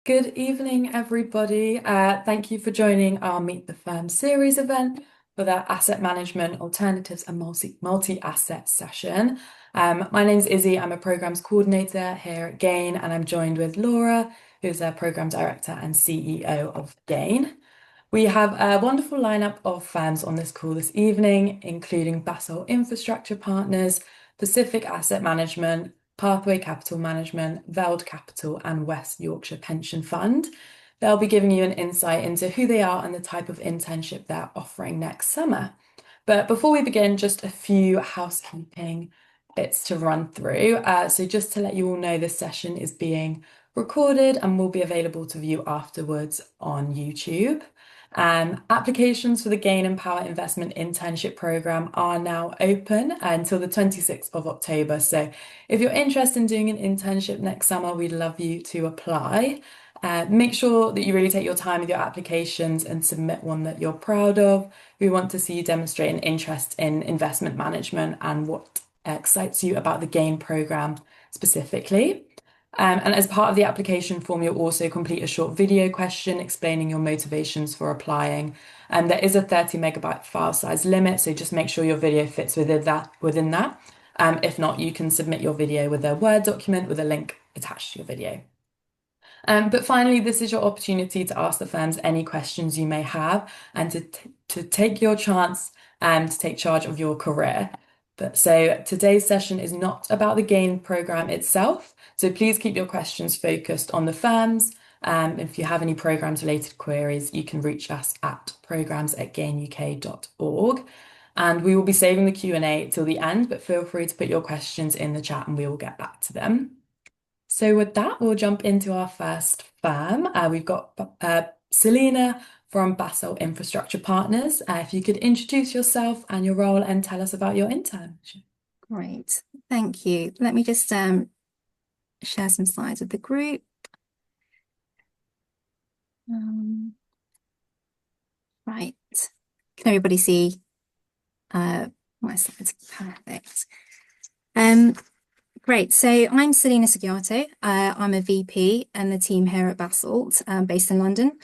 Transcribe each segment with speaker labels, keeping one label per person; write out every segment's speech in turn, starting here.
Speaker 1: Good evening, everybody. Thank you for joining our Meet the Firm series event for the Asset Management Alternatives and Multi-Asset session. My name's Izzy. I'm a Programs Coordinator here at Gain, and I'm joined with Laura, who's a Program Director and CEO of Gain. We have a wonderful lineup of firms on this call this evening, including Basalt Infrastructure Partners, Pacific Asset Management, Pathway Capital Management, Veld Capital, and West Yorkshire Pension Fund. They'll be giving you an insight into who they are and the type of internship they're offering next summer. But before we begin, just a few housekeeping bits to run through. So just to let you all know, this session is being recorded and will be available to view afterwards on YouTube. Applications for the Gain and Power Investment Internship Programme are now open until the 26th of October. So if you're interested in doing an internship next summer, we'd love you to apply. Make sure that you really take your time with your applications and submit one that you're proud of. We want to see you demonstrate an interest in investment management and what excites you about the Gain programme specifically. And as part of the application form, you'll also complete a short video question explaining your motivations for applying. And there is a 30 megabyte file size limit, so just make sure your video fits within that. If not, you can submit your video with a Word document with a link attached to your video. But finally, this is your opportunity to ask the firms any questions you may have and to take your chance to take charge of your career. So today's session is not about the Gain programme itself. So please keep your questions focused on the firms. If you have any programs related queries, you can reach us at programs@gainuk.org. And we will be saving the Q&A till the end, but feel free to put your questions in the chat and we will get back to them. So with that, we'll jump into our first firm. We've got Selina from Basalt Infrastructure Partners. If you could introduce yourself and your role and tell us about your internship.
Speaker 2: Great, thank you. Let me just share some slides with the group. Right, can everybody see my slides? Perfect. Great, so I'm Selina Sugiato. I'm a VP and the team here at Basalt, based in London.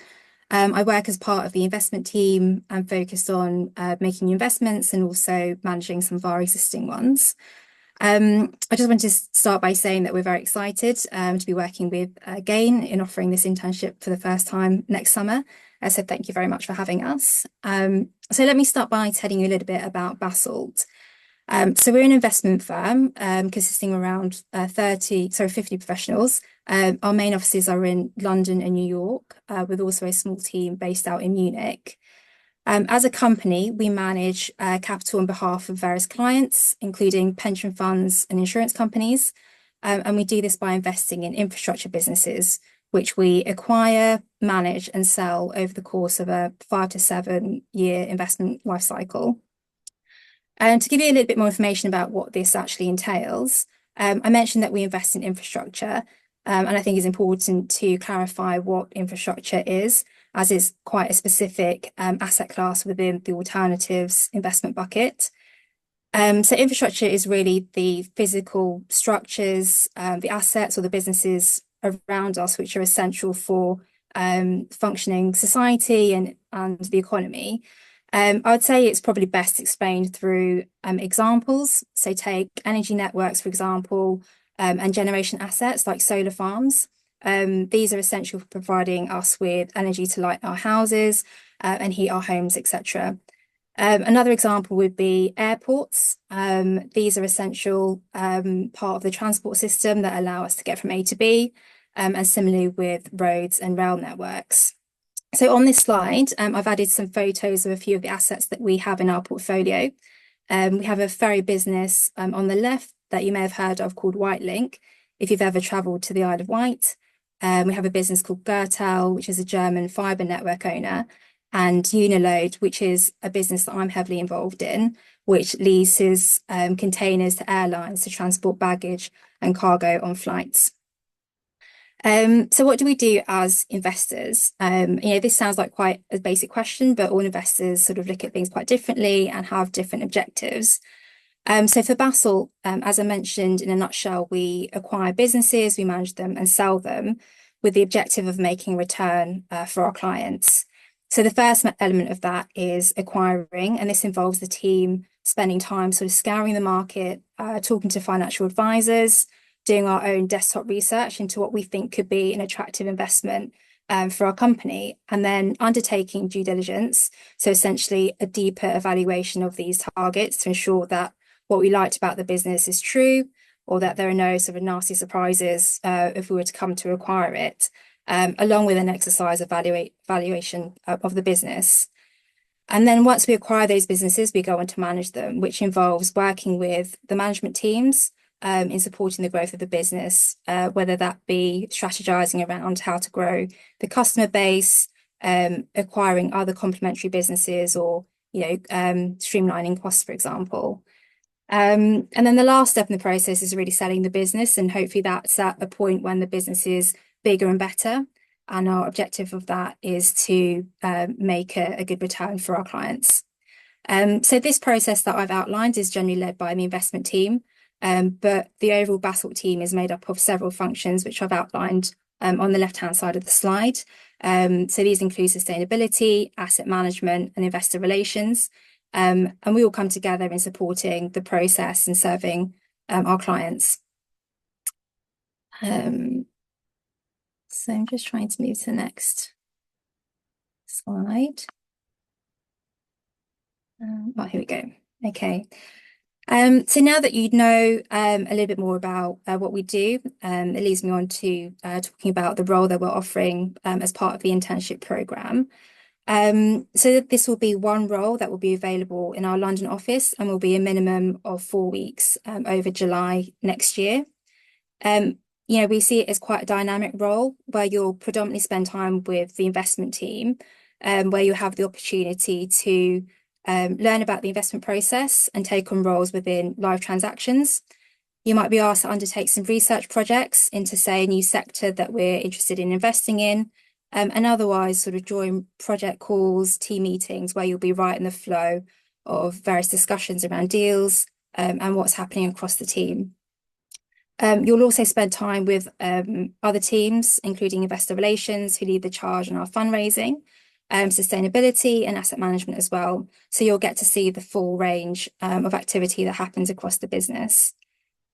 Speaker 2: I work as part of the investment team and focused on making new investments and also managing some of our existing ones. I just want to start by saying that we're very excited to be working with Gain in offering this internship for the first time next summer. So thank you very much for having us. So let me start by telling you a little bit about Basalt. So we're an investment firm consisting of around 50 professionals. Our main offices are in London and New York, with also a small team based out in Munich. As a company, we manage capital on behalf of various clients, including pension funds and insurance companies. And we do this by investing in infrastructure businesses, which we acquire, manage, and sell over the course of a 5 to 7 year investment life cycle. And to give you a little bit more information about what this actually entails, I mentioned that we invest in infrastructure, and I think it's important to clarify what infrastructure is, as it's quite a specific asset class within the alternatives investment bucket. So infrastructure is really the physical structures, the assets or the businesses around us, which are essential for functioning society and the economy. I would say it's probably best explained through examples. So take energy networks, for example, and generation assets like solar farms. These are essential for providing us with energy to light our houses and heat our homes, etc. Another example would be airports. These are essential part of the transport system that allow us to get from A to B, and similarly with roads and rail networks. So on this slide, I've added some photos of a few of the assets that we have in our portfolio. We have a ferry business on the left that you may have heard of called Whitelink, if you've ever travelled to the Isle of Wight. We have a business called Gertel, which is a German fibre network owner, and Uniload, which is a business that I'm heavily involved in, which leases containers to airlines to transport baggage and cargo on flights. So what do we do as investors? This sounds like quite a basic question, but all investors sort of look at things quite differently and have different objectives. So for Basalt, as I mentioned, in a nutshell, we acquire businesses, we manage them and sell them. with the objective of making a return for our clients. So the first element of that is acquiring, and this involves the team spending time sort of scouring the market, talking to financial advisors, doing our own desktop research into what we think could be an attractive investment for our company, and then undertaking due diligence. So essentially a deeper evaluation of these targets to ensure that what we liked about the business is true, or that there are no sort of nasty surprises if we were to come to acquire it, along with an exercise of valuation of the business. And then once we acquire those businesses, we go on to manage them, which involves working with the management teams in supporting the growth of the business, whether that be strategizing around how to grow the customer base, acquiring other complementary businesses, or streamlining costs, for example. And then the last step in the process is really selling the business, and hopefully that's at a point when the business is bigger and better. And our objective of that is to make a good return for our clients. So this process that I've outlined is generally led by the investment team, but the overall Basalt team is made up of several functions, which I've outlined on the left-hand side of the slide. So these include sustainability, asset management, and investor relations. And we all come together in supporting the process and serving our clients. So I'm just trying to move to the next slide. Oh, here we go. Okay. So now that you know a little bit more about what we do, it leads me on to talking about the role that we're offering as part of the internship program. So this will be one role that will be available in our London office and will be a minimum of 4 weeks over July next year. We see it as quite a dynamic role where you'll predominantly spend time with the investment team, where you have the opportunity to learn about the investment process and take on roles within live transactions. You might be asked to undertake some research projects into, say, a new sector that we're interested in investing in, and otherwise sort of join project calls, team meetings, where you'll be right in the flow of various discussions around deals and what's happening across the team. You'll also spend time with other teams, including investor relations, who lead the charge on our fundraising, sustainability and asset management as well. So you'll get to see the full range of activity that happens across the business.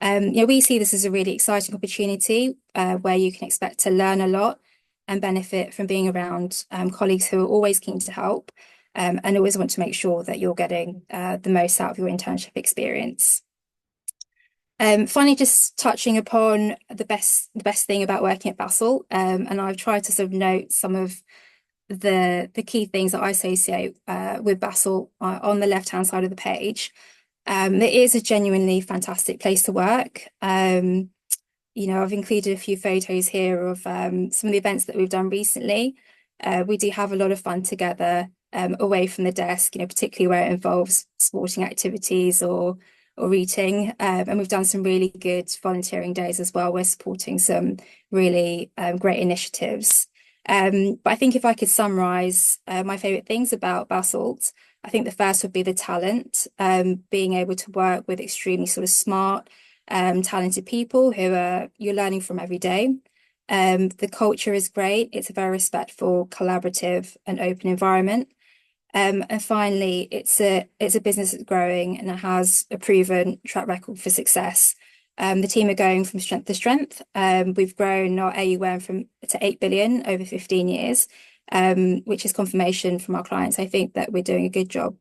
Speaker 2: We see this as a really exciting opportunity where you can expect to learn a lot and benefit from being around colleagues who are always keen to help and always want to make sure that you're getting the most out of your internship experience. Finally, just touching upon the best thing about working at Basalt, and I've tried to sort of note some of the key things that I associate with Basalt on the left-hand side of the page. It is a genuinely fantastic place to work. I've included a few photos here of some of the events that we've done recently. We do have a lot of fun together away from the desk, particularly where it involves sporting activities or eating. And we've done some really good volunteering days as well. We're supporting some really great initiatives. But I think if I could summarize my favorite things about Basalt, I think the first would be the talent, being able to work with extremely sort of smart, talented people who you're learning from every day. The culture is great. It's a very respectful, collaborative and open environment. And finally, it's a business that's growing and it has a proven track record for success. The team are going from strength to strength. We've grown our AUM to 8 billion over 15 years, which is confirmation from our clients. I think that we're doing a good job.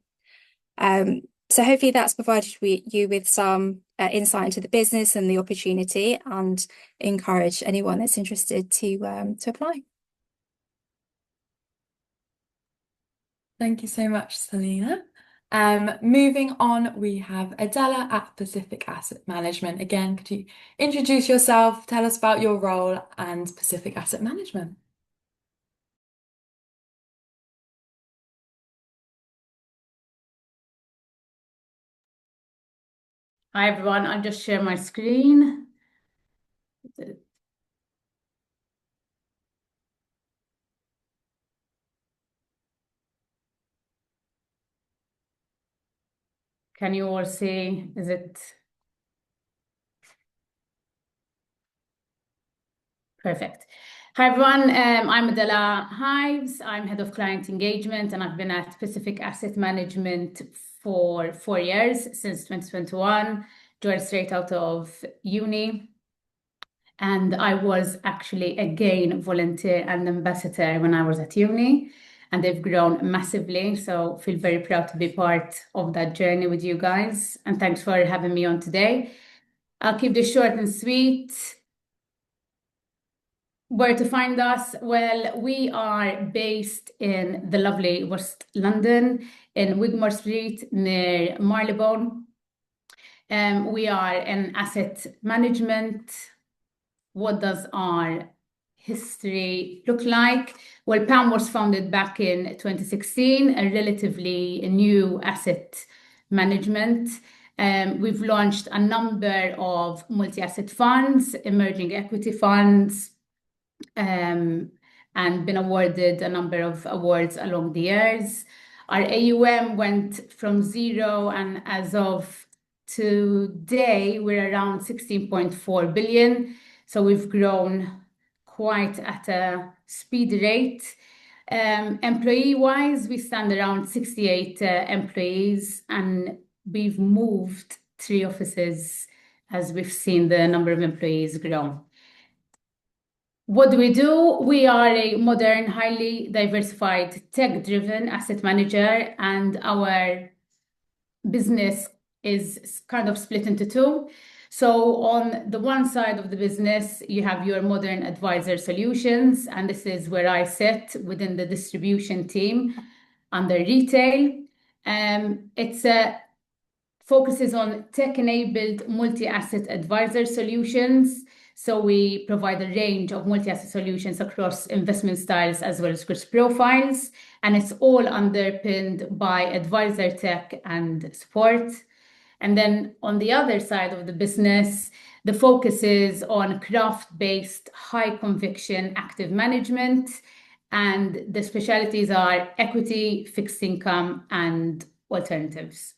Speaker 2: So hopefully that's provided you with some insight into the business and the opportunity, and encourage anyone that's interested to apply.
Speaker 1: Thank you so much, Selena. Moving on, we have Adela at Pacific Asset Management. Again, could you introduce yourself, tell us about your role and Pacific Asset Management?
Speaker 3: Hi everyone, I'll just share my screen. Can you all see? Is it perfect? Hi everyone, I'm Adela Hives. I'm Head of Client Engagement and I've been at Pacific Asset Management for 4 years, since 2021, joined straight out of uni. And I was actually again volunteer and ambassador when I was at uni, and they've grown massively. So feel very proud to be part of that journey with you guys. And thanks for having me on today. I'll keep this short and sweet. Where to find us? Well, we are based in the lovely West London, in Wigmore Street near Marylebone. We are an asset management. What does our history look like? Well, PAM was founded back in 2016, a relatively new asset management. We've launched a number of multi-asset funds, emerging equity funds, and been awarded a number of awards along the years. Our AUM went from zero, and as of today, we're around 16.4 billion. So we've grown quite at a speed rate. Employee-wise, we stand around 68 employees, and we've moved 3 offices as we've seen the number of employees grow. What do? We are a modern, highly diversified, tech-driven asset manager, and our business is kind of split into 2. So on the one side of the business, you have your modern advisor solutions, and this is where I sit within the distribution team under retail. It focuses on tech-enabled multi-asset advisor solutions. So we provide a range of multi-asset solutions across investment styles as well as risk profiles, and it's all underpinned by advisor tech and support. And then on the other side of the business, the focus is on craft-based, high conviction active management, and the specialties are equity, fixed income, and alternatives.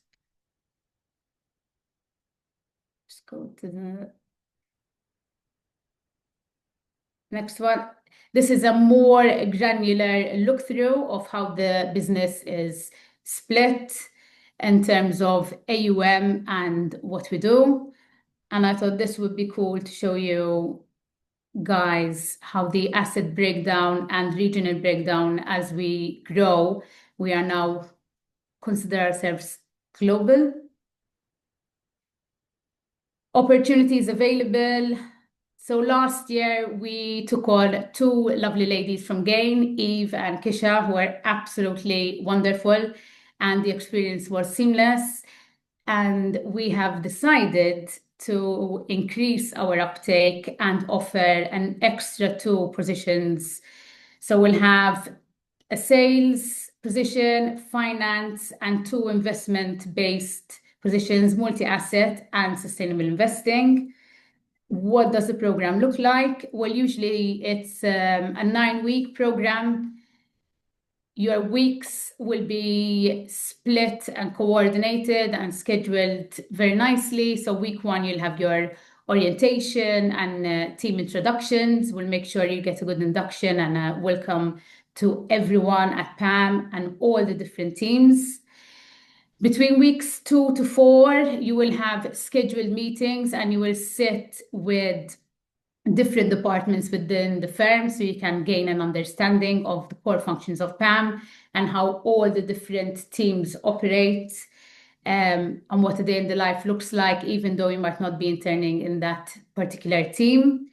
Speaker 3: Just go to the next one. This is a more granular look through of how the business is split in terms of AUM and what we do. And I thought this would be cool to show you guys how the asset breakdown and regional breakdown as we grow. We are now consider ourselves global. Opportunities available. So last year we took on 2 lovely ladies from Gain, Eve and Kisha, who are absolutely wonderful, and the experience was seamless. And we have decided to increase our uptake and offer an extra 2 positions. So we'll have a sales position, finance, and 2 investment-based positions, multi-asset and sustainable investing. What does the program look like? Well, usually it's a 9-week program. Your weeks will be split and coordinated and scheduled very nicely. So week 1, you'll have your orientation and team introductions. We'll make sure you get a good induction and a welcome to everyone at PAM and all the different teams. Between weeks 2 to 4, you will have scheduled meetings and you will sit with different departments within the firm so you can gain an understanding of the core functions of PAM and how all the different teams operate, and what a day in the life looks like, even though you might not be interning in that particular team.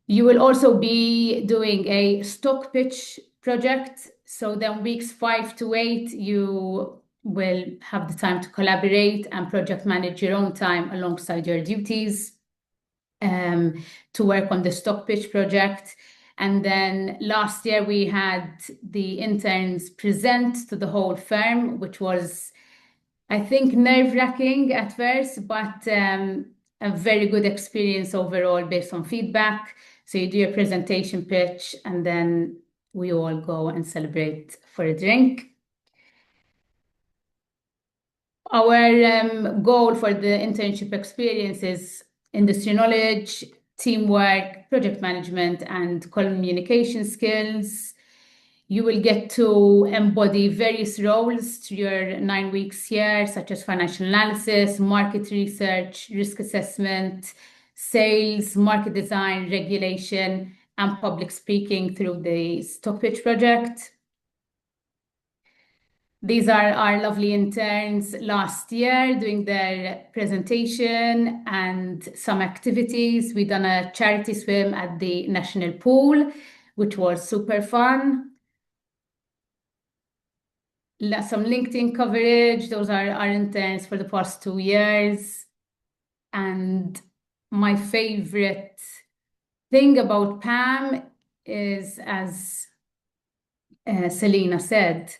Speaker 3: You will also be doing a stock pitch project. So then weeks 5 to 8, you will have the time to collaborate and project manage your own time alongside your duties, to work on the stock pitch project. And then last year we had the interns present to the whole firm, which was, I think, nerve-wracking at first, but a very good experience overall based on feedback. So you do your presentation pitch and then we all go and celebrate for a drink. Our goal for the internship experience is industry knowledge, teamwork, project management, and communication skills. You will get to embody various roles through your 9 weeks here, such as financial analysis, market research, risk assessment, sales, market design, regulation, and public speaking through the Stock Pitch project. These are our lovely interns last year doing their presentation and some activities. We done a charity swim at the National Pool, which was super fun. Some LinkedIn coverage. Those are our interns for the past 2 years. And my favorite thing about PAM is, as Selena said,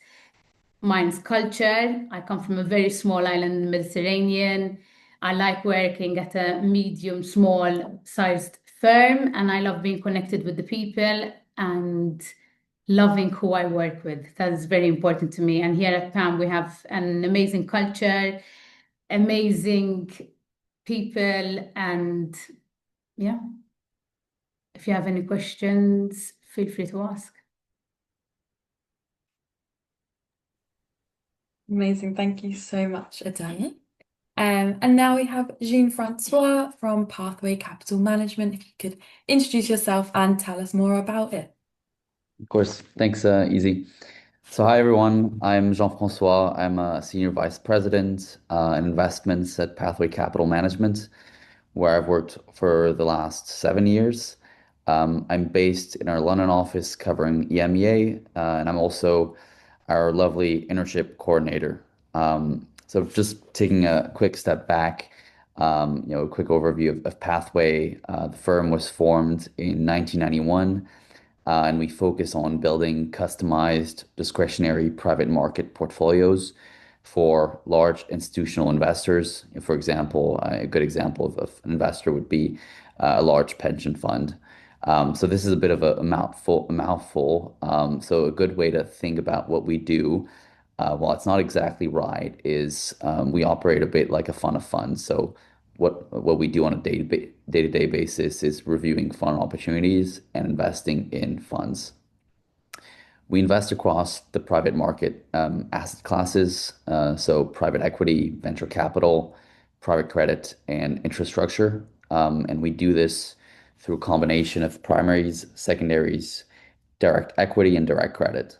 Speaker 3: mine's culture. I come from a very small island in the Mediterranean. I like working at a medium, small sized firm, and I love being connected with the people and loving who I work with. That is very important to me. And here at PAM, we have an amazing culture, amazing people, and yeah, if you have any questions, feel free to ask.
Speaker 1: Amazing. Thank you so much, Adele. And now we have Jean-Francois from Pathway Capital Management. If you could introduce yourself and tell us more about it.
Speaker 4: Of course. Thanks, Easy. So hi, everyone. I'm Jean-Francois. I'm a Senior Vice President in Investments at Pathway Capital Management, where I've worked for the last 7 years. I'm based in our London office covering EMEA, and I'm also our lovely internship coordinator. So just taking a quick step back, a quick overview of Pathway. The firm was formed in 1991, and we focus on building customized discretionary private market portfolios for large institutional investors. For example, a good example of an investor would be a large pension fund. So this is a bit of a mouthful. So a good way to think about what we do, while it's not exactly right, is we operate a bit like a fund of funds. So what we do on a day-to-day basis is reviewing fund opportunities and investing in funds. We invest across the private market asset classes, so private equity, venture capital, private credit, and infrastructure. And we do this through a combination of primaries, secondaries, direct equity, and direct credit.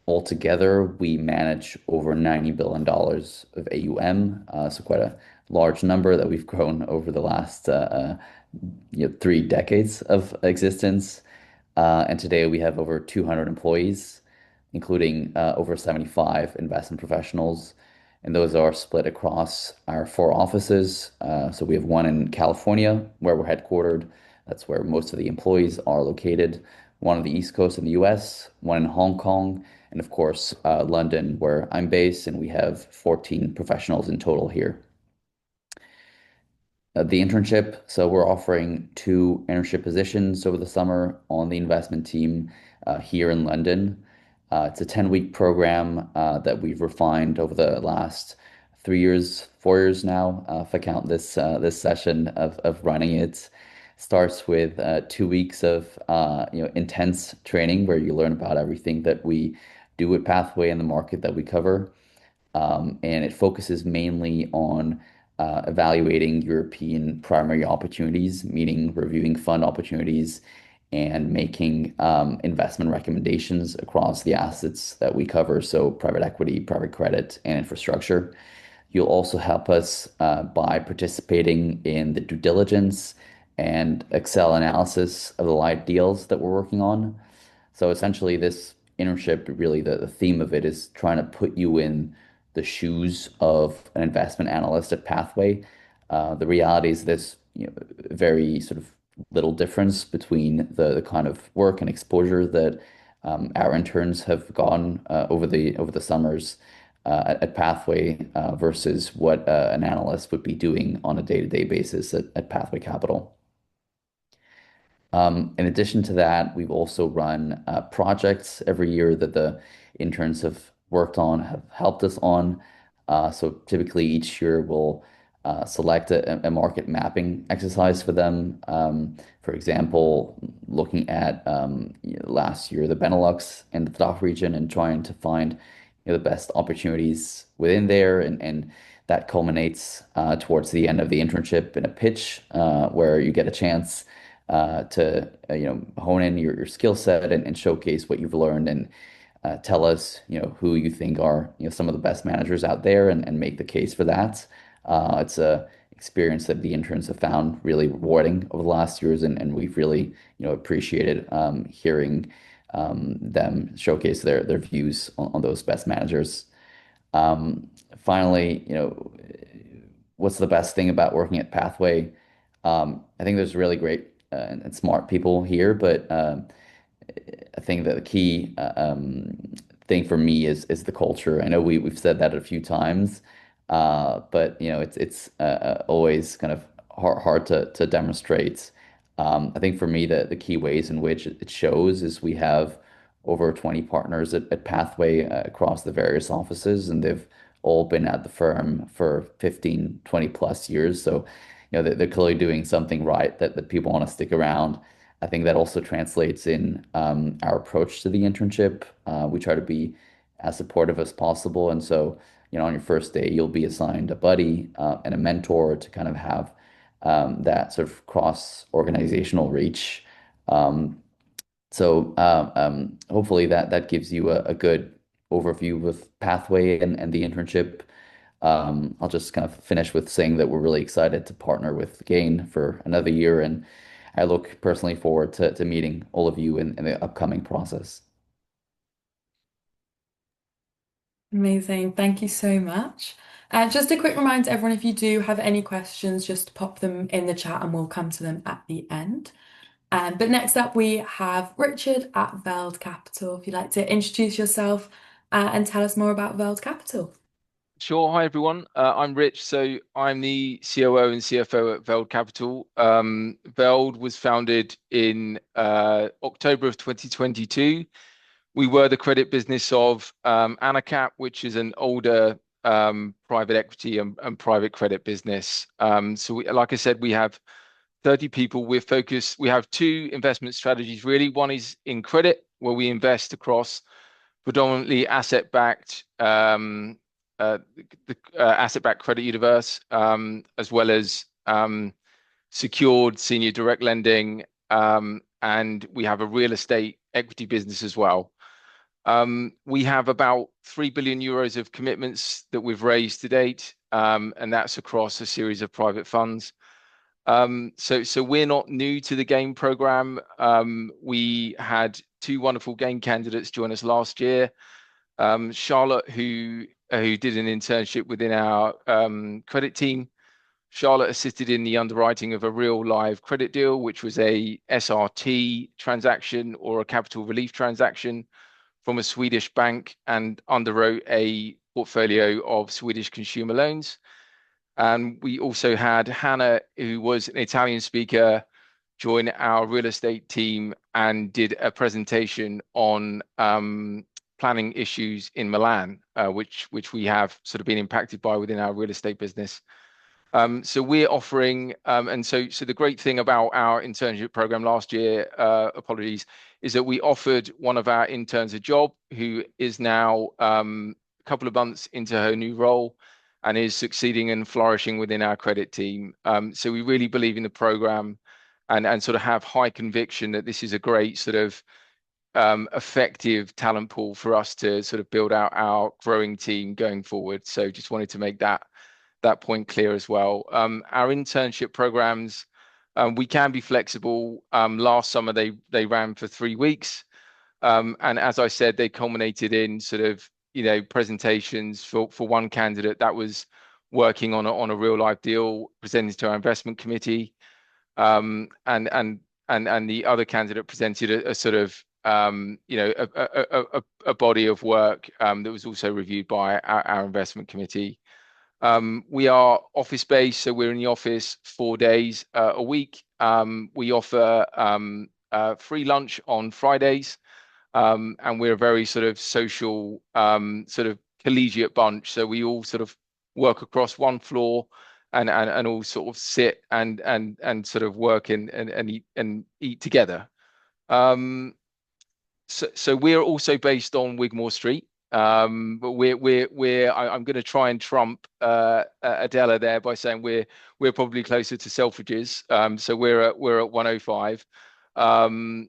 Speaker 4: Altogether, we manage over $90 billion of AUM, so quite a large number that we've grown over the last 3 decades of existence. And today we have over 200 employees, including over 75 investment professionals. And those are split across our 4 offices. So we have one in California, where we're headquartered. That's where most of the employees are located. One on the East Coast in the US, one in Hong Kong, and of course, London, where I'm based, and we have 14 professionals in total here. The internship, so we're offering 2 internship positions over the summer on the investment team here in London. It's a 10-week program that we've refined over the last 3 years, 4 years now, if I count this session of running it. Starts with 2 weeks of intense training where you learn about everything that we do at Pathway and the market that we cover. And it focuses mainly on evaluating European primary opportunities, meaning reviewing fund opportunities and making investment recommendations across the assets that we cover, so private equity, private credit, and infrastructure. You'll also help us by participating in the due diligence and Excel analysis of the live deals that we're working on. So essentially, this internship, really the theme of it is trying to put you in the shoes of an investment analyst at Pathway. The reality is there's very sort of little difference between the kind of work and exposure that our interns have gone over the summers at Pathway versus what an analyst would be doing on a day-to-day basis at Pathway Capital. In addition to that, we've also run projects every year that the interns have worked on, have helped us on. So typically each year we'll select a market mapping exercise for them. For example, looking at last year, the Benelux and the DACH region and trying to find the best opportunities within there. And that culminates towards the end of the internship in a pitch where you get a chance to hone in your skill set and showcase what you've learned and tell us who you think are some of the best managers out there and make the case for that. It's a experience that the interns have found really rewarding over the last years, and we've really appreciated hearing them showcase their views on those best managers. Finally, what's the best thing about working at Pathway? I think there's really great and smart people here, but I think that the key thing for me is the culture. I know we've said that a few times, but it's always kind of hard to demonstrate. I think for me the key ways in which it shows is we have over 20 partners at Pathway across the various offices, and they've all been at the firm for 15, 20 plus years. So, they're clearly doing something right that people want to stick around. I think that also translates in our approach to the internship. We try to be as supportive as possible. And so, on your first day, you'll be assigned a buddy and a mentor to kind of have that sort of cross-organizational reach. Hopefully that gives you a good overview with Pathway and the internship. I'll just kind of finish with saying that we're really excited to partner with Gain for another year, and I look personally forward to meeting all of you in the upcoming process.
Speaker 1: Amazing. Thank you so much. Just a quick reminder, everyone, if you do have any questions, just pop them in the chat and we'll come to them at the end. But next up, we have Richard at Veld Capital. If you'd like to introduce yourself and tell us more about Veld Capital.
Speaker 5: Sure. Hi, everyone. I'm Rich. So I'm the COO and CFO at Veld Capital. Veld was founded in October of 2022. We were the credit business of AnaCap, which is an older private equity and private credit business. Like I said, we have 30 people. We're focused. We have two investment strategies, really. One is in credit, where we invest across predominantly asset-backed credit universe, as well as secured senior direct lending, and we have a real estate equity business as well. We have about 3 billion euros of commitments that we've raised to date, and that's across a series of private funds. So we're not new to the GAIN program. We had two wonderful GAIN candidates join us last year. Charlotte, who did an internship within our credit team. Charlotte assisted in the underwriting of a real live credit deal, which was a SRT transaction or a capital relief transaction from a Swedish bank, and underwrote a portfolio of Swedish consumer loans. And we also had Hannah, who was an Italian speaker, join our real estate team and did a presentation on planning issues in Milan, which we have sort of been impacted by within our real estate business. So we're offering, and so the great thing about our internship program last year, is that we offered one of our interns a job, who is now a couple of months into her new role and is succeeding and flourishing within our credit team. So we really believe in the program and sort of have high conviction that this is a great sort of effective talent pool for us to sort of build out our growing team going forward. So just wanted to make that point clear as well. Our internship programs, we can be flexible. Last summer they ran for 3 weeks, and as I said, they culminated in sort of presentations for one candidate that was working on a real life deal presented to our investment committee, and the other candidate presented a sort of a body of work that was also reviewed by our investment committee. We are office based, so we're in the office 4 days a week. We offer free lunch on Fridays, and we're a very sort of social, sort of collegiate bunch. So we all sort of work across one floor, and all sort of sit and sort of work and eat together. So we're also based on Wigmore Street. But I'm going to try and trump Adela there by saying we're probably closer to Selfridges. So we're at 105, and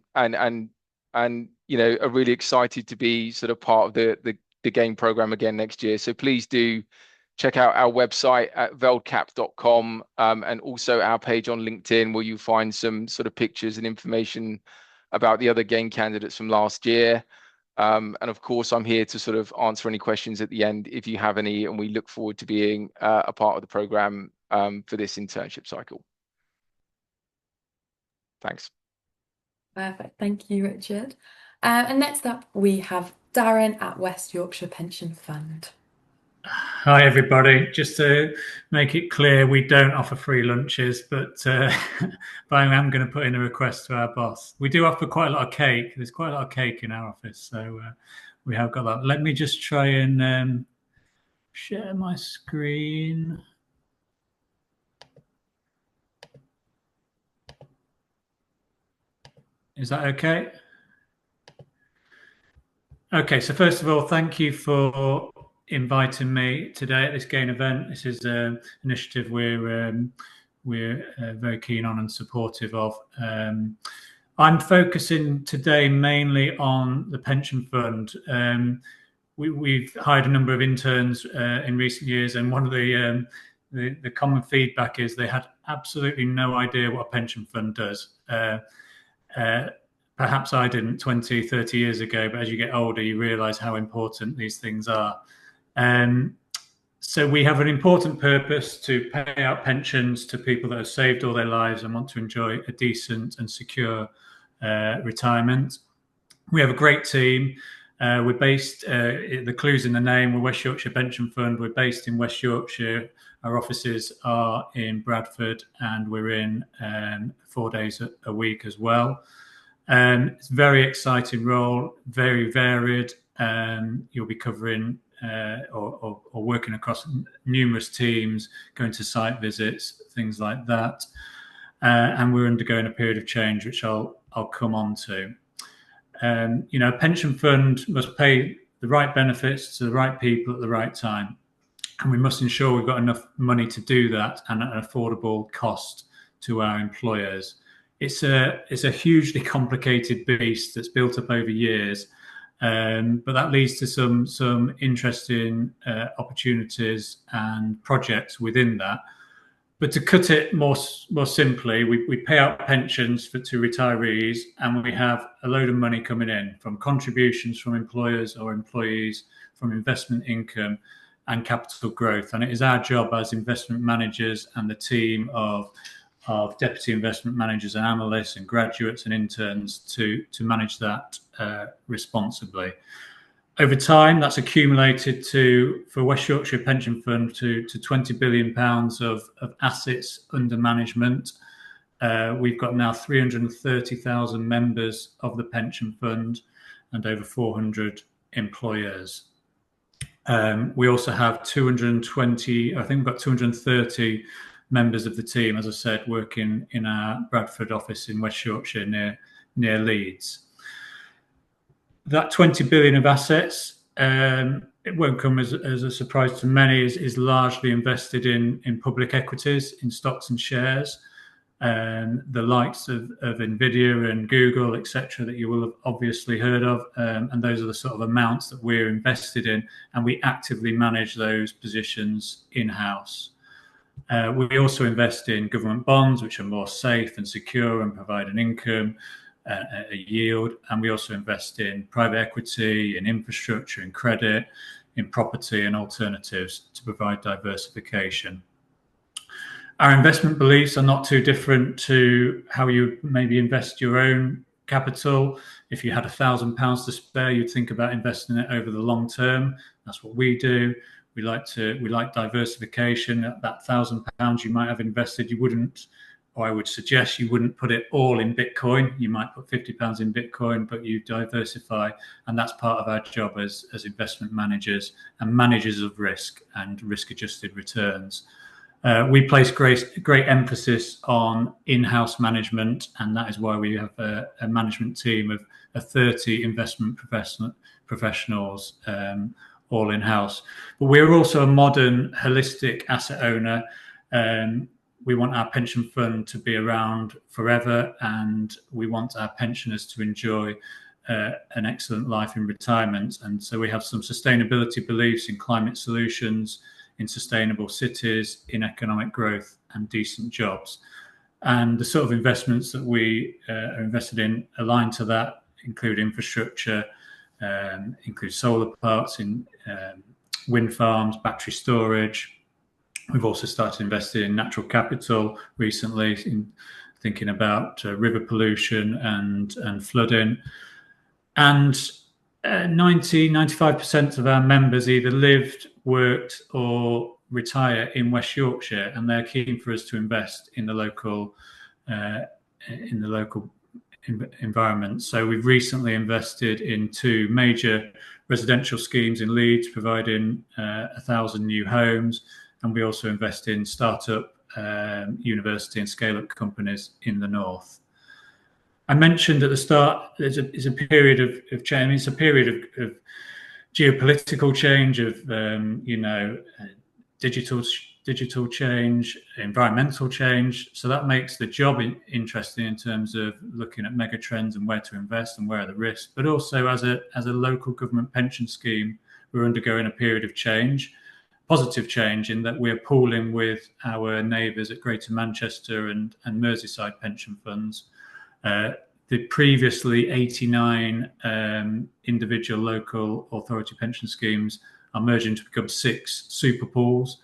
Speaker 5: are really excited to be sort of part of the game program again next year. So please do check out our website at veldcap.com, and also our page on LinkedIn, where you find some sort of pictures and information about the other game candidates from last year. And of course, I'm here to sort of answer any questions at the end if you have any, and we look forward to being a part of the program for this internship cycle. Thanks.
Speaker 1: Perfect. Thank you, Richard. And next up, we have Darren at West Yorkshire Pension Fund.
Speaker 6: Hi, everybody. Just to make it clear, we don't offer free lunches, but I am going to put in a request to our boss. We do offer quite a lot of cake. There's quite a lot of cake in our office, so we have got that. Let me just try and share my screen. Is that okay? Okay, so first of all, thank you for inviting me today at this GAIN event. This is an initiative we're very keen on and supportive of. I'm focusing today mainly on the pension fund. We've hired a number of interns in recent years, and one of the common feedback is they had absolutely no idea what a pension fund does. Perhaps I didn't 20, 30 years ago, but as you get older, you realize how important these things are. So we have an important purpose to pay out pensions to people that have saved all their lives and want to enjoy a decent and secure retirement. We have a great team. We're based, the clue's in the name, we're West Yorkshire Pension Fund. We're based in West Yorkshire. Our offices are in Bradford, and we're in 4 days a week as well. It's a very exciting role, very varied. You'll be covering or working across numerous teams, going to site visits, things like that. And we're undergoing a period of change, which I'll come on to. A pension fund must pay the right benefits to the right people at the right time. And we must ensure we've got enough money to do that and at an affordable cost to our employers. It's a hugely complicated beast that's built up over years. But that leads to some interesting opportunities and projects within that. But to cut it more simply, we pay out pensions to retirees, and we have a load of money coming in from contributions from employers or employees, from investment income and capital growth. And it is our job as investment managers and the team of deputy investment managers and analysts and graduates and interns to manage that responsibly. Over time, that's accumulated for West Yorkshire Pension Fund to £20 billion of assets under management. We've got now 330,000 members of the pension fund and over 400 employers. We also have 220, I think we've got 230 members of the team, as I said, working in our Bradford office in West Yorkshire near Leeds. That 20 billion of assets, it won't come as a surprise to many, is largely invested in public equities, in stocks and shares, the likes of Nvidia and Google, etc., that you will have obviously heard of. And those are the sort of amounts that we're invested in, and we actively manage those positions in-house. We also invest in government bonds, which are more safe and secure and provide an income, a yield. And we also invest in private equity, in infrastructure, in credit, in property and alternatives to provide diversification. Our investment beliefs are not too different to how you maybe invest your own capital. If you had £1,000 to spare, you'd think about investing it over the long term. That's what we do. We like diversification. That £1,000 you might have invested, you wouldn't, or I would suggest you wouldn't put it all in Bitcoin. You might put £50 in Bitcoin, but you diversify, and that's part of our job as investment managers and managers of risk and risk-adjusted returns. We place great emphasis on in-house management, and that is why we have a management team of 30 investment professionals, all in-house. But we're also a modern, holistic asset owner. We want our pension fund to be around forever, and we want our pensioners to enjoy an excellent life in retirement. And so we have some sustainability beliefs in climate solutions, in sustainable cities, in economic growth and decent jobs. And the sort of investments that we are invested in align to that, include infrastructure, include solar parks, in wind farms, battery storage. We've also started investing in natural capital recently, in thinking about river pollution and flooding. And 95% of our members either lived, worked, or retire in West Yorkshire, and they're keen for us to invest in the local environment. So we've recently invested in 2 major residential schemes in Leeds, providing 1,000 new homes, and we also invest in startup university and scale-up companies in the north. I mentioned at the start, it's a period of change. It's a period of geopolitical change, of digital change, environmental change. So that makes the job interesting in terms of looking at mega trends and where to invest and where are the risks. But also as a local government pension scheme, we're undergoing a period of change, positive change, in that we're pooling with our neighbours at Greater Manchester and Merseyside pension funds. The previously 89 individual local authority pension schemes are merging to become 6 super pools.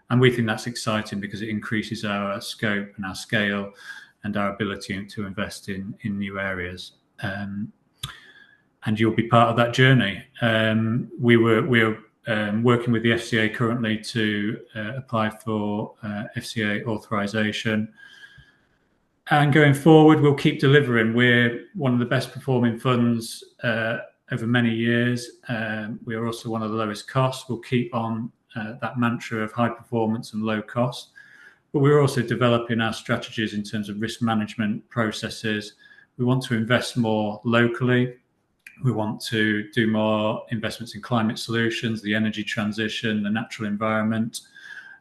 Speaker 6: And we think that's exciting because it increases our scope and our scale and our ability to invest in new areas. And you'll be part of that journey. We're working with the FCA currently to apply for FCA authorization. And going forward, we'll keep delivering. We're one of the best performing funds over many years. We are also one of the lowest costs. We'll keep on that mantra of high performance and low cost. But we're also developing our strategies in terms of risk management processes. We want to invest more locally. We want to do more investments in climate solutions, the energy transition, the natural environment,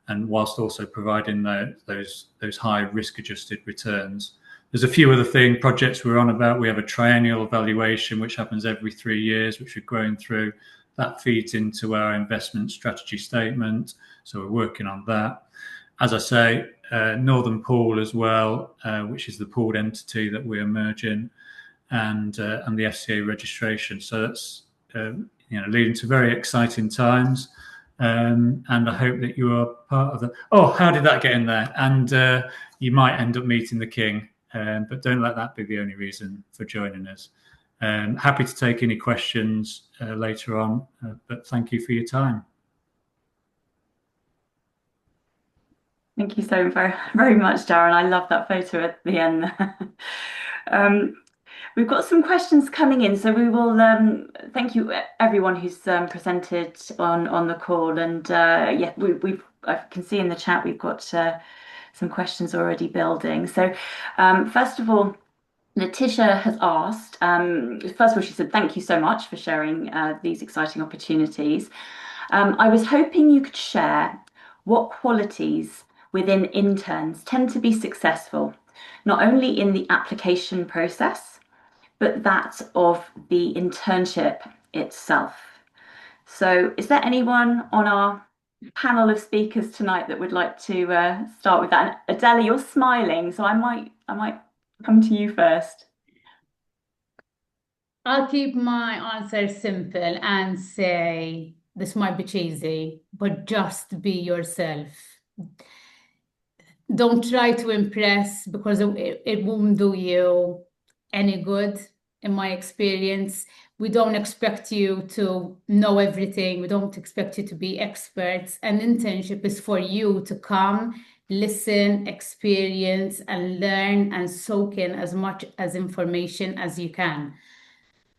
Speaker 6: and whilst also providing those high risk-adjusted returns. There's a few other projects we're on about. We have a triennial evaluation, which happens every 3 years, which we're going through. That feeds into our investment strategy statement. So we're working on that. As I say, Northern Pool as well, which is the pooled entity that we're merging, and the FCA registration. So that's leading to very exciting times. And I hope that you are part of that. Oh, how did that get in there? And you might end up meeting the King, but don't let that be the only reason for joining us. Happy to take any questions later on, but thank you for your time.
Speaker 7: Thank you so very, very much, Darren. I love that photo at the end. We've got some questions coming in, so we will thank you everyone who's presented on the call. And I can see in the chat we've got some questions already building. So first of all, Letitia has asked, first of all, she said, thank you so much for sharing these exciting opportunities. I was hoping you could share what qualities within interns tend to be successful, not only in the application process, but that of the internship itself. So is there anyone on our panel of speakers tonight that would like to start with that? And Adela, you're smiling, so I might come to you first.
Speaker 3: I'll keep my answer simple and say, this might be cheesy, but just be yourself. Don't try to impress, because it won't do you any good. In my experience, we don't expect you to know everything. We don't expect you to be experts. An internship is for you to come, listen, experience, and learn and soak in as much as information as you can,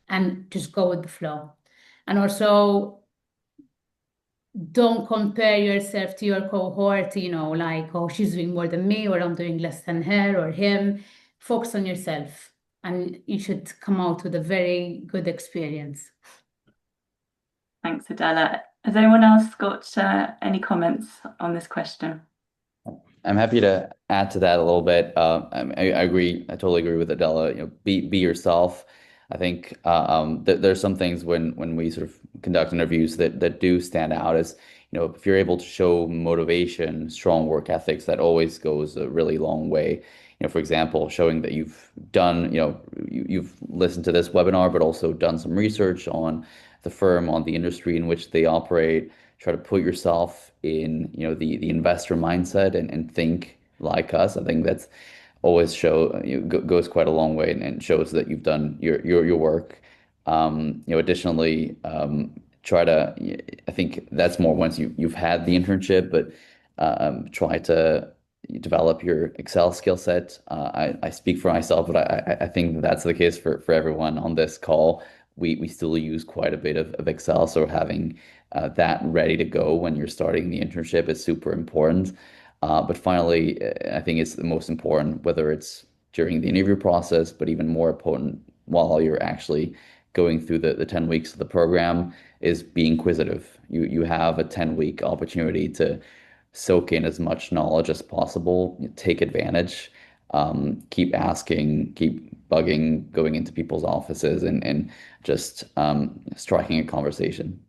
Speaker 3: and just go with the flow. And also, don't compare yourself to your cohort, like, oh, she's doing more than me, or I'm doing less than her or him. Focus on yourself, and you should come out with a very good experience.
Speaker 7: Thanks, Adela. Has anyone else got any comments on this question?
Speaker 4: I'm happy to add to that a little bit. I agree. I totally agree with Adela. Be yourself. I think there's some things when we sort of conduct interviews that do stand out as, if you're able to show motivation, strong work ethics, that always goes a really long way. For example, showing that you've done, you've listened to this webinar, but also done some research on the firm, on the industry in which they operate. Try to put yourself in, the investor mindset and think like us. I think that's always goes quite a long way and shows that you've done your work. Additionally, try to, I think that's more once you've had the internship, but try to develop your Excel skill set. I speak for myself, but I think that's the case for everyone on this call. We still use quite a bit of Excel, so having that ready to go when you're starting the internship is super important. But finally, I think it's the most important, whether it's during the interview process, but even more important while you're actually going through the 10 weeks of the program, is be inquisitive. You have a 10-week opportunity to soak in as much knowledge as possible, take advantage, keep asking, keep bugging, going into people's offices and just striking a conversation.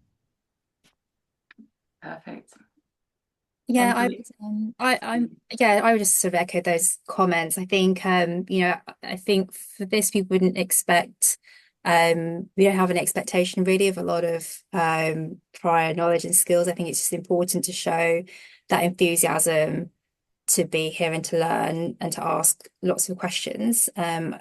Speaker 7: Perfect.
Speaker 2: Yeah,
Speaker 7: Anthony?
Speaker 2: I would just sort of echo those comments. I think, I think for this, we wouldn't expect, we don't have an expectation really of a lot of prior knowledge and skills. I think it's just important to show that enthusiasm to be here and to learn and to ask lots of questions. I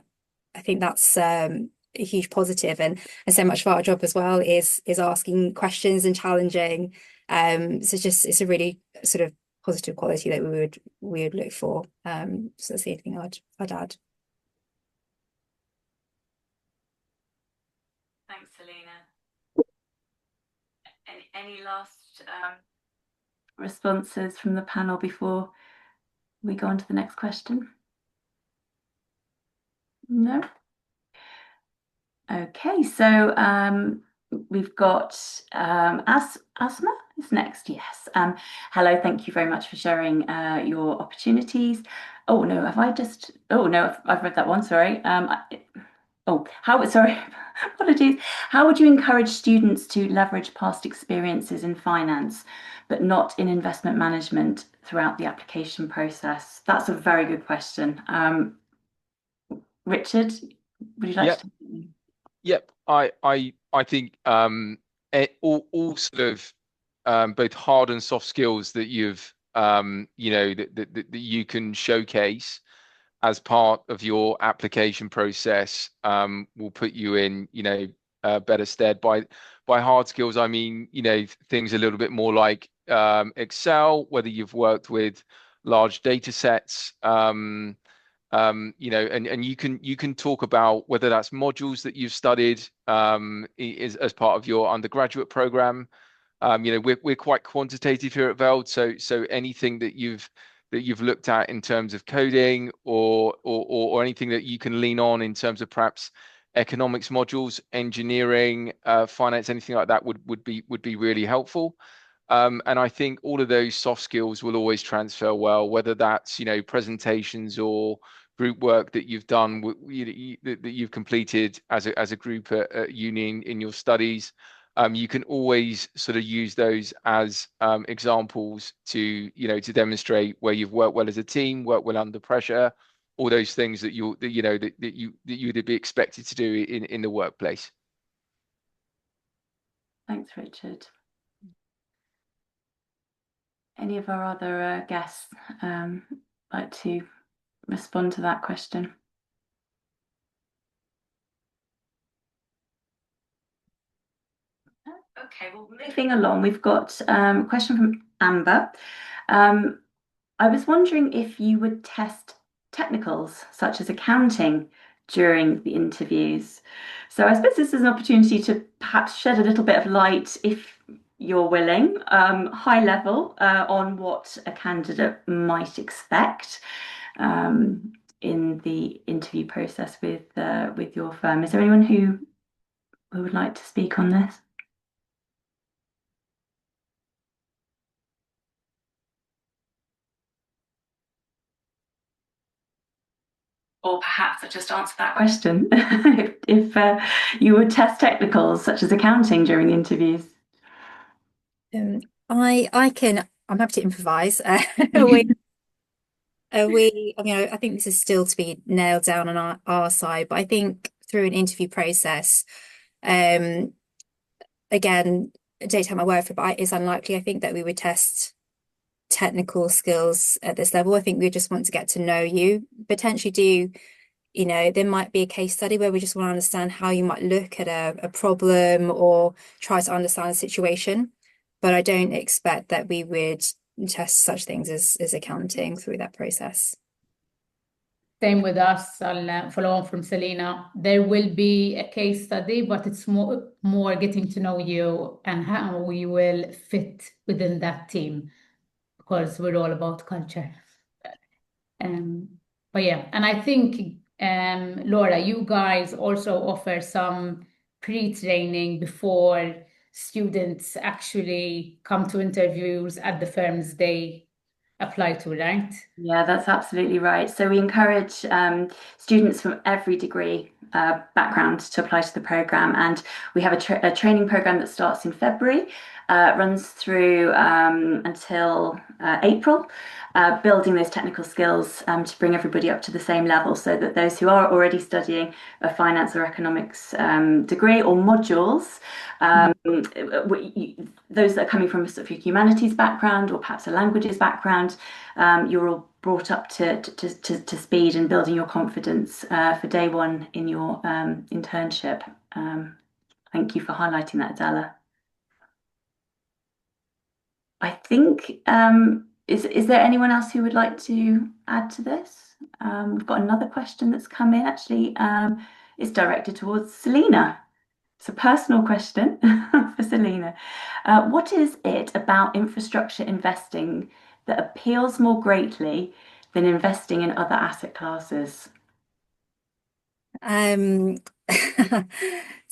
Speaker 2: think that's a huge positive, and so much of our job as well is asking questions and challenging. So it's a really sort of positive quality that we would look for. So that's the only thing I'd add.
Speaker 7: Thanks, Selena. Any last responses from the panel before we go on to the next question? No? Okay, so we've got Asma is next. Yes. Hello, thank you very much for sharing your opportunities. Oh no, I've read that one, sorry. Sorry, apologies. How would you encourage students to leverage past experiences in finance, but not in investment management throughout the application process? That's a very good question. Richard, would you like to?
Speaker 5: Yep. I think all sort of both hard and soft skills that you've that you can showcase as part of your application process will put you in better stead. By hard skills, I mean things a little bit more like Excel, whether you've worked with large data sets, and you can talk about whether that's modules that you've studied as part of your undergraduate program. We're quite quantitative here at Veld, so anything that you've looked at in terms of coding or anything that you can lean on in terms of perhaps economics modules, engineering, finance, anything like that would be really helpful. And I think all of those soft skills will always transfer well, whether that's presentations or group work that you've done, that you've completed as a group at uni in your studies. You can always sort of use those as examples to demonstrate where you've worked well as a team, worked well under pressure, all those things that you'd be expected to do in the workplace.
Speaker 7: Thanks, Richard. Any of our other guests like to respond to that question? Okay, well, moving along, we've got a question from Amber. I was wondering if you would test technicals such as accounting during the interviews. So I suppose this is an opportunity to perhaps shed a little bit of light if you're willing, high level on what a candidate might expect in the interview process with your firm. Is there anyone who would like to speak on this? Or perhaps I just answered that question. if you would test technicals such as accounting during interviews.
Speaker 2: I'm happy to improvise. I think this is still to be nailed down on our side, but I think through an interview process, again, don't take my word for it, but it's unlikely, I think, that we would test technical skills at this level. I think we just want to get to know you, potentially do, there might be a case study where we just want to understand how you might look at a problem or try to understand a situation. But I don't expect that we would test such things as accounting through that process.
Speaker 3: Same with us. I'll follow on from Selena. There will be a case study, but it's more getting to know you and how we will fit within that team, because we're all about culture. But yeah, and I think Laura, you guys also offer some pre-training before students actually come to interviews at the firms they apply to, right?
Speaker 7: Yeah, that's absolutely right. So we encourage students from every degree background to apply to the programme, and we have a training programme that starts in February, runs through until April, building those technical skills to bring everybody up to the same level, so that those who are already studying a finance or economics degree or modules, those that are coming from a sort of humanities background or perhaps a languages background, you're all brought up to speed and building your confidence for day one in your internship. Thank you for highlighting that, Adela. I think, is there anyone else who would like to add to this? We've got another question that's come in, actually. It's directed towards Selena. It's a personal question for Selena. What is it about infrastructure investing that appeals more greatly than investing in other asset classes?
Speaker 2: It's a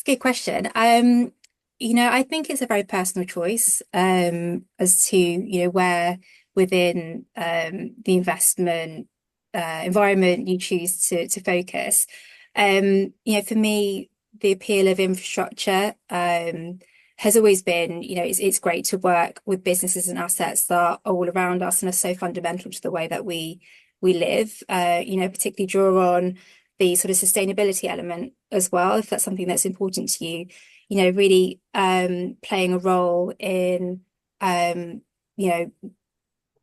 Speaker 2: good question. I think it's a very personal choice as to, where within the investment environment you choose to focus. For me, the appeal of infrastructure has always been, it's great to work with businesses and assets that are all around us and are so fundamental to the way that we live. Particularly draw on the sort of sustainability element as well, if that's something that's important to you. Really playing a role in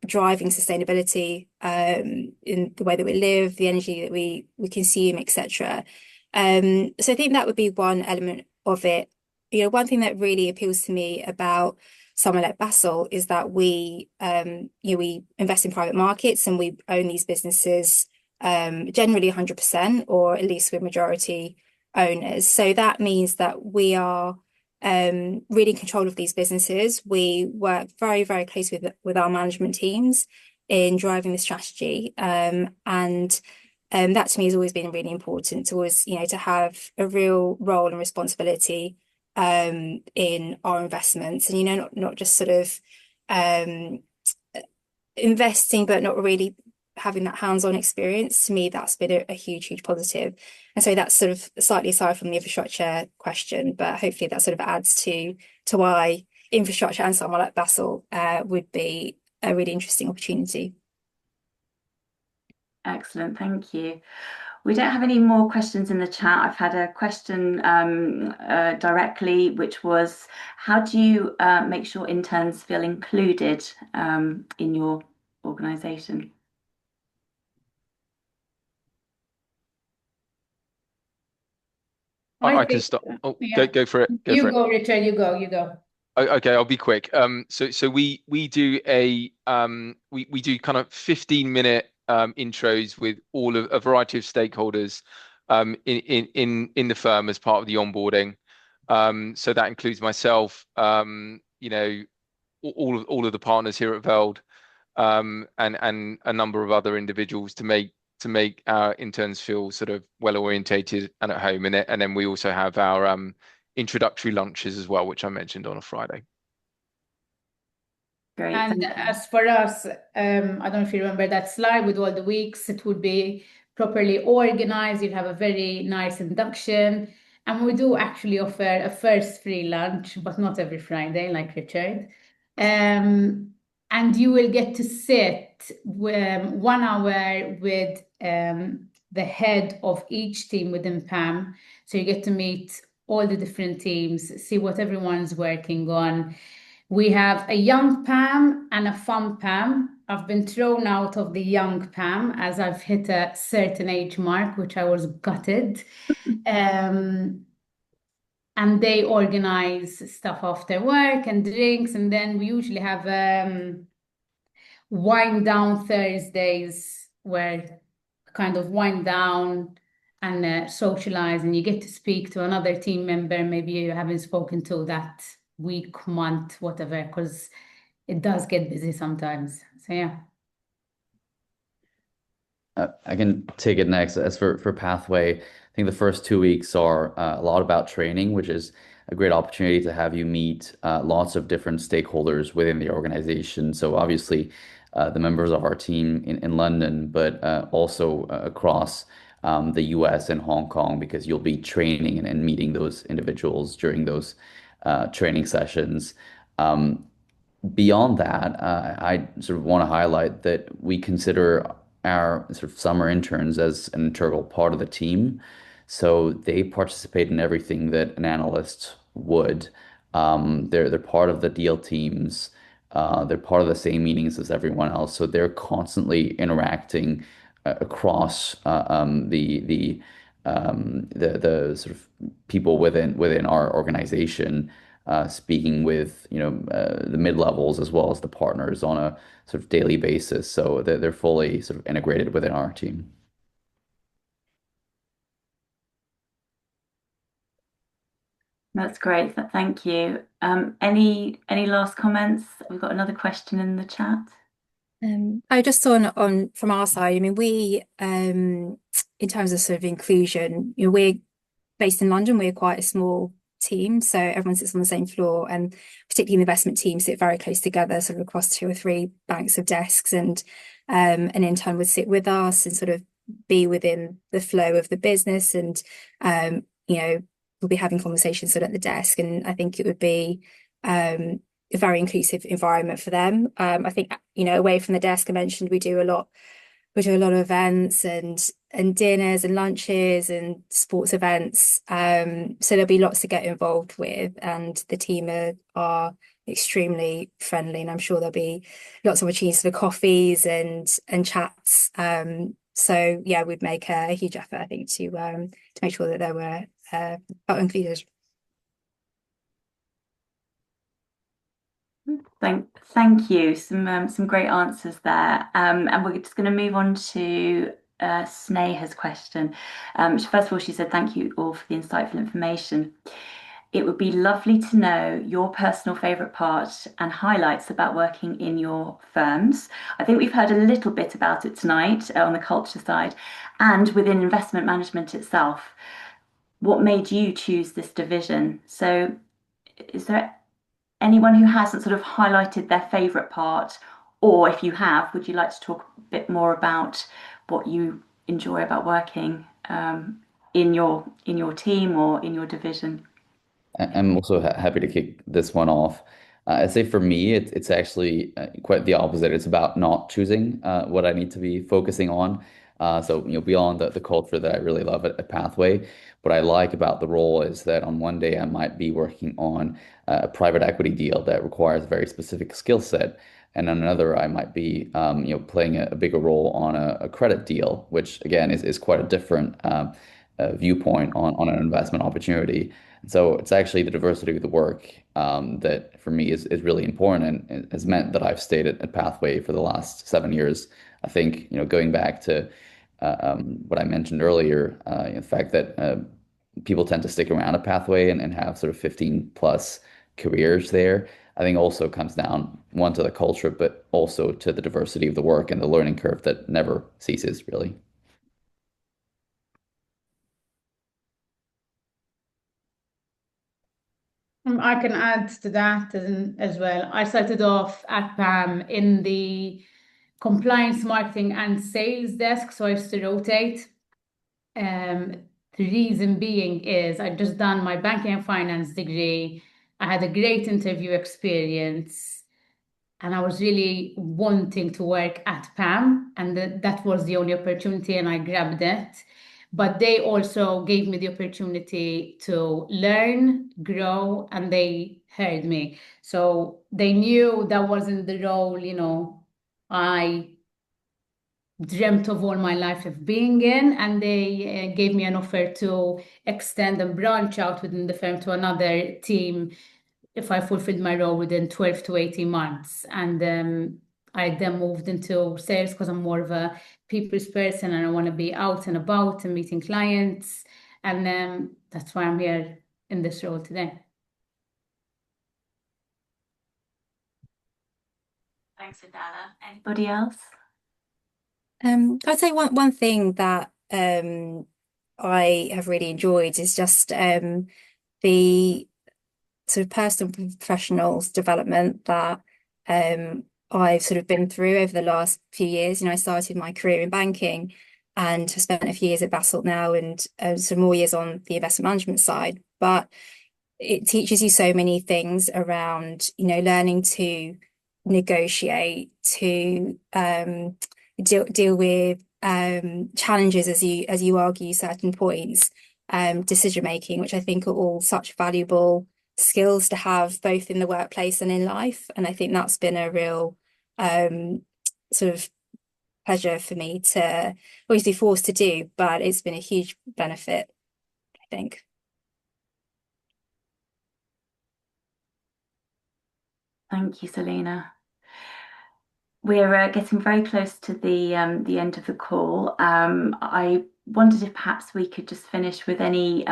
Speaker 2: driving sustainability in the way that we live, the energy that we consume, etc. So I think that would be one element of it. One thing that really appeals to me about somewhere like Basel is that we invest in private markets and we own these businesses generally 100%, or at least we're majority owners. So that means that we are really in control of these businesses. We work very, very closely with our management teams in driving the strategy. And that to me has always been really important, to always, to have a real role and responsibility in our investments, and not just sort of investing but not really having that hands-on experience. To me, that's been a huge positive. And so that's sort of slightly aside from the infrastructure question, but hopefully that sort of adds to why infrastructure and someone like Basel would be a really interesting opportunity.
Speaker 7: Excellent, thank you. We don't have any more questions in the chat. I've had a question directly, which was, how do you make sure interns feel included in your organisation?
Speaker 5: I can start. Oh, yeah. Go for it.
Speaker 3: You go, Richard. You go.
Speaker 5: Okay, I'll be quick. So we do we do kind of 15-minute intros with a variety of stakeholders in the firm as part of the onboarding. So that includes myself, all of the partners here at Veld, and a number of other individuals to make our interns feel sort of well orientated and at home. And then we also have our introductory lunches as well, which I mentioned on a Friday.
Speaker 7: Great.
Speaker 3: And as for us, I don't know if you remember that slide with all the weeks, it would be properly organized. You'd have a very nice induction. And we do actually offer a first free lunch, but not every Friday, like Richard. And you will get to sit 1 hour with the head of each team within PAM. So you get to meet all the different teams, see what everyone's working on. We have a young PAM and a fun PAM. I've been thrown out of the young PAM as I've hit a certain age mark, which I was gutted. And they organize stuff after work and drinks. And then we usually have wind down Thursdays where kind of wind down and socialize, and you get to speak to another team member maybe you haven't spoken to that week, month, whatever, because it does get busy sometimes. So yeah.
Speaker 4: I can take it next. As for Pathway, I think the first 2 weeks are a lot about training, which is a great opportunity to have you meet lots of different stakeholders within the organization. So obviously, the members of our team in London, but also across the US and Hong Kong, because you'll be training and meeting those individuals during those training sessions. Beyond that, I sort of want to highlight that we consider our sort of summer interns as an integral part of the team. So they participate in everything that an analyst would. They're part of the deal teams. They're part of the same meetings as everyone else. So they're constantly interacting across the sort of people within our organization, speaking with the mid-levels as well as the partners on a sort of daily basis. So they're fully sort of integrated within our team.
Speaker 7: That's great. Thank you. Any last comments? We've got another question in the chat.
Speaker 2: I just on from our side, I mean, we in terms of sort of inclusion, we're based in London, we're quite a small team, so everyone sits on the same floor, and particularly the investment team sit very close together, sort of across 2 or 3 banks of desks, and an intern would sit with us and sort of be within the flow of the business, and we'll be having conversations sort of at the desk, and I think it would be a very inclusive environment for them. I think away from the desk, I mentioned we do a lot of events and dinners and lunches and sports events. So there'll be lots to get involved with, and the team are extremely friendly, and I'm sure there'll be lots of opportunities for coffees and chats. So yeah, we'd make a huge effort, I think, to make sure that they were included.
Speaker 7: Thank you. Some great answers there. And we're just going to move on to Sneha's question. First of all, she said, thank you all for the insightful information. It would be lovely to know your personal favourite part and highlights about working in your firms. I think we've heard a little bit about it tonight on the culture side, and within investment management itself. What made you choose this division? So is there anyone who hasn't sort of highlighted their favourite part, or if you have, would you like to talk a bit more about what you enjoy about working in your team or in your division?
Speaker 4: I'm also happy to kick this one off. I'd say for me, it's actually quite the opposite. It's about not choosing what I need to be focusing on. So beyond the culture that I really love at Pathway, what I like about the role is that on one day I might be working on a private equity deal that requires a very specific skill set, and on another I might be playing a bigger role on a credit deal, which again is quite a different viewpoint on an investment opportunity. So it's actually the diversity of the work that for me is really important, and has meant that I've stayed at Pathway for the last 7 years. I think going back to what I mentioned earlier, the fact that people tend to stick around a Pathway and have sort of 15+ careers there. I think also comes down one to the culture, but also to the diversity of the work and the learning curve that never ceases, really.
Speaker 3: I can add to that as well. I started off at PAM in the compliance, marketing, and sales desk, so I used to rotate. The reason being is I'd just done my banking and finance degree. I had a great interview experience, and I was really wanting to work at PAM, and that was the only opportunity, and I grabbed it. But they also gave me the opportunity to learn, grow, and they heard me. So they knew that wasn't the role, I dreamt of all my life of being in, and they gave me an offer to extend and branch out within the firm to another team if I fulfilled my role within 12 to 18 months. And I then moved into sales because I'm more of a people's person and I want to be out and about and meeting clients. And that's why I'm here in this role today.
Speaker 7: Thanks, Adela. Anybody else?
Speaker 2: I'd say one thing that I have really enjoyed is just the sort of personal and professional development that I've sort of been through over the last few years. I started my career in banking and have spent a few years at Basalt now and some more years on the investment management side. But it teaches you so many things around, learning to negotiate, to deal with challenges as you argue certain points, decision making, which I think are all such valuable skills to have both in the workplace and in life. And I think that's been a real sort of pleasure for me to always be forced to do, but it's been a huge benefit, I think.
Speaker 7: Thank you, Selena. We're getting very close to the end of the call. I wondered if perhaps we could just finish with any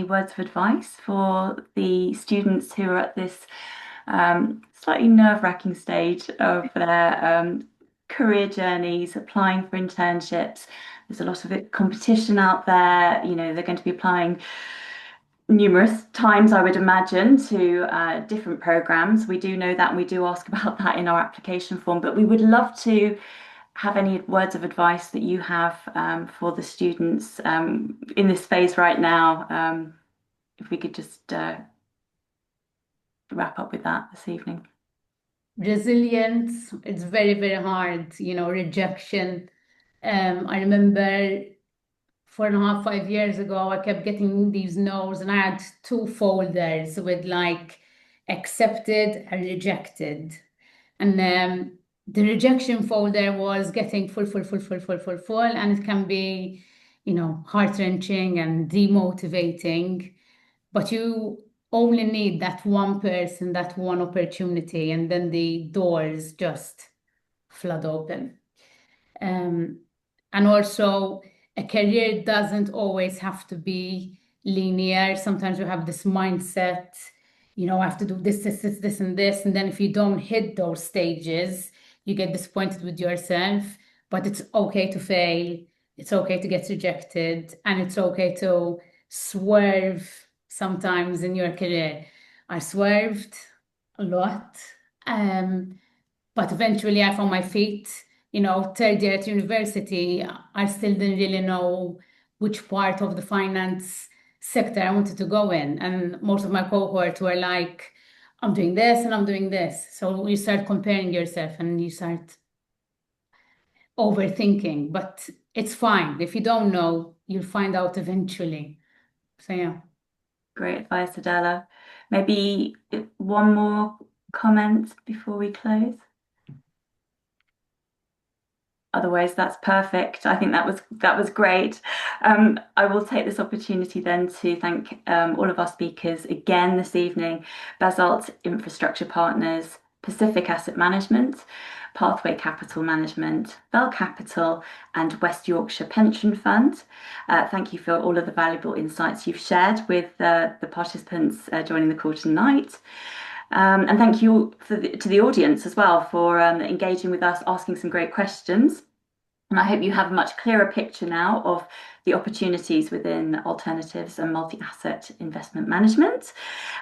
Speaker 7: words of advice for the students who are at this slightly nerve-wracking stage of their career journeys, applying for internships. There's a lot of competition out there. They're going to be applying numerous times, I would imagine, to different programs. We do know that, and we do ask about that in our application form, but we would love to have any words of advice that you have for the students in this phase right now. If we could just wrap up with that this evening.
Speaker 3: Resilience, it's very, very hard, rejection. I remember 4.5, 5 years ago, I kept getting these no's, and I had 2 folders with like accepted and rejected. And the rejection folder was getting full, and it can be, heart-wrenching and demotivating. But you only need that one person, that one opportunity, and then the doors just flood open. And also, a career doesn't always have to be linear. Sometimes you have this mindset, I have to do this, and this. And then if you don't hit those stages, you get disappointed with yourself. But it's okay to fail. It's okay to get rejected. And it's okay to swerve sometimes in your career. I swerved a lot. But eventually I found my feet. 3rd year at university, I still didn't really know which part of the finance sector I wanted to go in. And most of my cohort were like, I'm doing this and I'm doing this. So you start comparing yourself and you start overthinking, but it's fine. If you don't know, you'll find out eventually. So yeah.
Speaker 7: Great advice, Adela. Maybe one more comment before we close. Otherwise, that's perfect. I think that was great. I will take this opportunity then to thank all of our speakers again this evening: Basalt Infrastructure Partners, Pacific Asset Management, Pathway Capital Management, Bell Capital, and West Yorkshire Pension Fund. Thank you for all of the valuable insights you've shared with the participants joining the call tonight. And thank you to the audience as well for engaging with us, asking some great questions. And I hope you have a much clearer picture now of the opportunities within alternatives and multi-asset investment management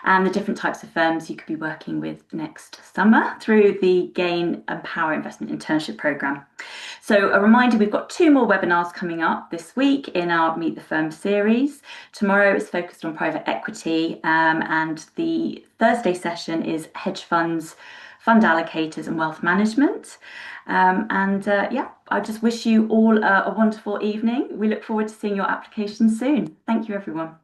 Speaker 7: and the different types of firms you could be working with next summer through the Gain Empower Investment Internship Programme. So a reminder, we've got 2 more webinars coming up this week in our Meet the Firm series. Tomorrow is focused on private equity, and the Thursday session is hedge funds, fund allocators and wealth management. I just wish you all a wonderful evening. We look forward to seeing your applications soon. Thank you, everyone.